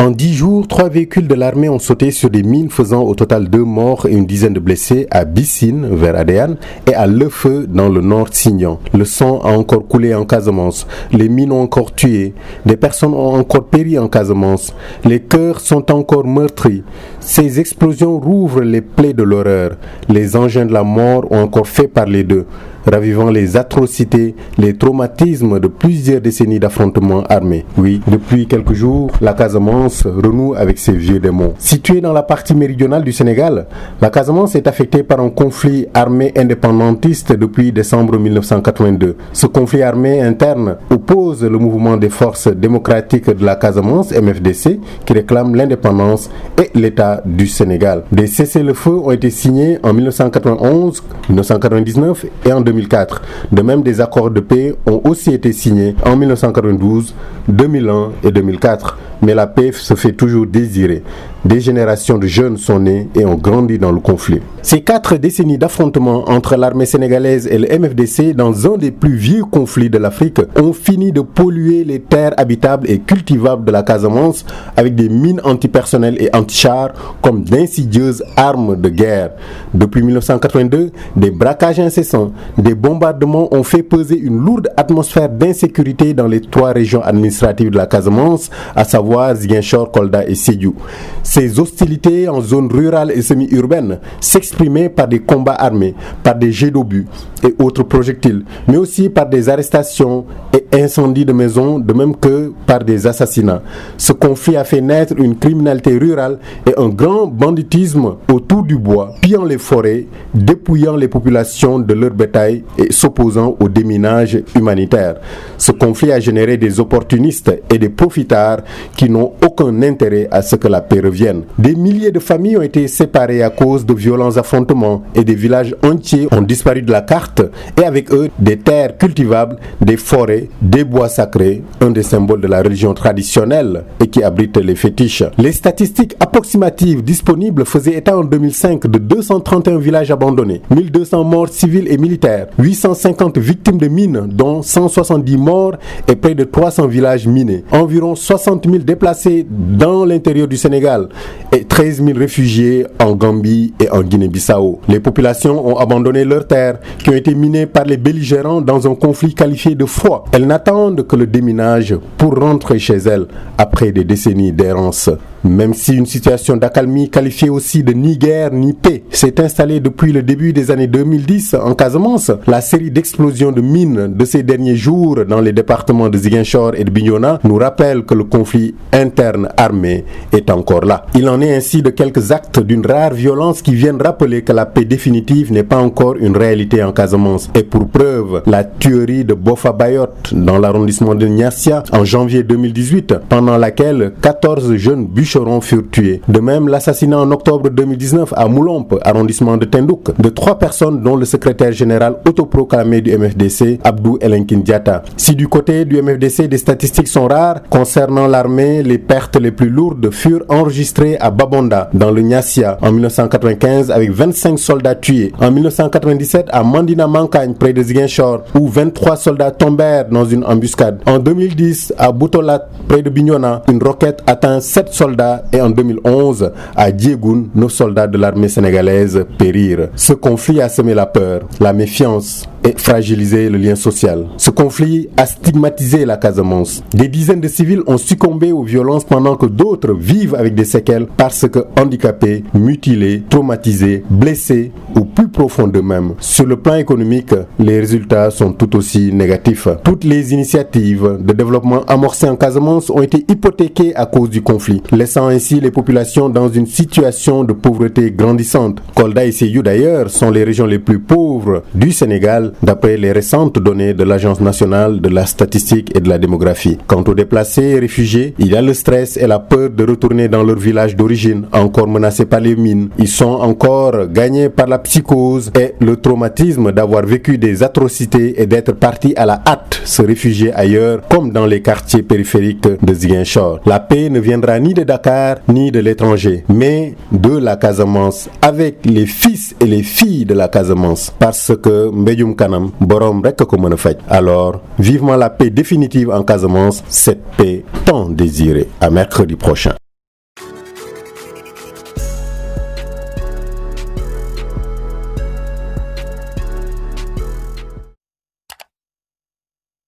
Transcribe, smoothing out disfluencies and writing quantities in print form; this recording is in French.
En 10 jours, 3 véhicules de l'armée ont sauté sur des mines faisant au total 2 morts et une dizaine de blessés à Bissine, vers Adéane, et à Lefeu, dans le nord Signan. Le sang a encore coulé en Casamance. Les mines ont encore tué. Des personnes ont encore péri en Casamance. Les cœurs sont encore meurtris. Ces explosions rouvrent les plaies de l'horreur. Les engins de la mort ont encore fait parler d'eux, ravivant les atrocités, les traumatismes de plusieurs décennies d'affrontements armés. Oui, depuis quelques jours, la Casamance renoue avec ses vieux démons. Située dans la partie méridionale du Sénégal, la Casamance est affectée par un conflit armé indépendantiste depuis décembre 1982. Ce conflit armé interne oppose le mouvement des forces démocratiques de la Casamance, MFDC, qui réclame l'indépendance, et l'État du Sénégal. Des cessez-le-feu ont été signés en 1991, 1999 et en 2004. De même, des accords de paix ont aussi été signés en 1992, 2001 et 2004. Mais la paix se fait toujours désirer. Des générations de jeunes sont nées et ont grandi dans le conflit. Ces 4 décennies d'affrontements entre l'armée sénégalaise et le MFDC dans un des plus vieux conflits de l'Afrique ont fini de polluer les terres habitables et cultivables de la Casamance avec des mines antipersonnelles et antichars comme d'insidieuses armes de guerre. Depuis 1982, des braquages incessants, des bombardements ont fait peser une lourde atmosphère d'insécurité dans les 3 régions administratives de la Casamance, à savoir Ziguinchor, Kolda et Sédhiou. Ces hostilités en zone rurale et semi-urbaine s'exprimaient par des combats armés, par des jets d'obus et autres projectiles, mais aussi par des arrestations et incendies de maisons, de même que par des assassinats. Ce conflit a fait naître une criminalité rurale et un grand banditisme autour du bois, pillant les forêts, dépouillant les populations de leur bétail et s'opposant au déminage humanitaire. Ce conflit a généré des opportunistes et des profitards qui n'ont aucun intérêt à ce que la paix revienne. Des milliers de familles ont été séparées à cause de violents affrontements et des villages entiers ont disparu de la carte et avec eux des terres cultivables, des forêts, des bois sacrés, un des symboles de la religion traditionnelle et qui abrite les fétiches. Les statistiques approximatives disponibles faisaient état en 2005 de 231 villages abandonnés, 1200 morts civils et militaires, 850 victimes de mines dont 170 morts et près de 300 villages minés, environ 60 000 déplacés dans l'intérieur du Sénégal et 13 000 réfugiés en Gambie et en Guinée-Bissau. Les populations ont abandonné leurs terres qui ont été minées par les belligérants dans un conflit qualifié de froid. Elles n'attendent que le déminage pour rentrer chez elles après des décennies d'errance. Même si une situation d'accalmie qualifiée aussi de ni guerre ni paix s'est installée depuis le début des années 2010 en Casamance, la série d'explosions de mines de ces derniers jours dans les départements de Ziguinchor et de Bignona nous rappelle que le conflit interne armé est encore là. Il en est ainsi de quelques actes d'une rare violence qui viennent rappeler que la paix définitive n'est pas encore une réalité en Casamance. Et pour preuve, la tuerie de Bofa Bayotte dans l'arrondissement de Niassia en janvier 2018, pendant laquelle 14 jeunes bûcherons furent tués. De même, l'assassinat en octobre 2019 à Moulompe, arrondissement de Tindouk, de 3 personnes dont le secrétaire général autoproclamé du MFDC, Abdou Elenkin Diatta. Si du côté du MFDC des statistiques sont rares, concernant l'armée, les pertes les plus lourdes furent enregistrées à Babonda, dans le Niassia, en 1995 avec 25 soldats tués. En 1997 à Mandina Mankagne, près de Ziguinchor, où 23 soldats tombèrent dans une embuscade. En 2010 à Boutolat, près de Bignona, une roquette atteint 7 soldats et en 2011 à Diegoun, nos soldats de l'armée sénégalaise périrent. Ce conflit a semé la peur, la méfiance et fragilisé le lien social. Ce conflit a stigmatisé la Casamance. Des dizaines de civils ont succombé aux violences pendant que d'autres vivent avec des séquelles parce que handicapés, mutilés, traumatisés, blessés ou plus profonds d'eux-mêmes. Sur le plan économique, les résultats sont tout aussi négatifs. Toutes les initiatives de développement amorcées en Casamance ont été hypothéquées à cause du conflit, laissant ainsi les populations dans une situation de pauvreté grandissante. Kolda et Sédhiou d'ailleurs sont les régions les plus pauvres du Sénégal d'après les récentes données de l'Agence nationale de la statistique et de la démographie. Quant aux déplacés et réfugiés, il y a le stress et la peur de retourner dans leur village d'origine, encore menacés par les mines. Ils sont encore gagnés par la psychose et le traumatisme d'avoir vécu des atrocités et d'être partis à la hâte se réfugier ailleurs, comme dans les quartiers périphériques de Ziguinchor. La paix ne viendra ni de Dakar ni de l'étranger, mais de la Casamance, avec les fils et les filles de la Casamance, parce que Mbédioum Kanam, borom rek ko mën a faj. Alors, vivement la paix définitive en Casamance, cette paix tant désirée. À mercredi prochain.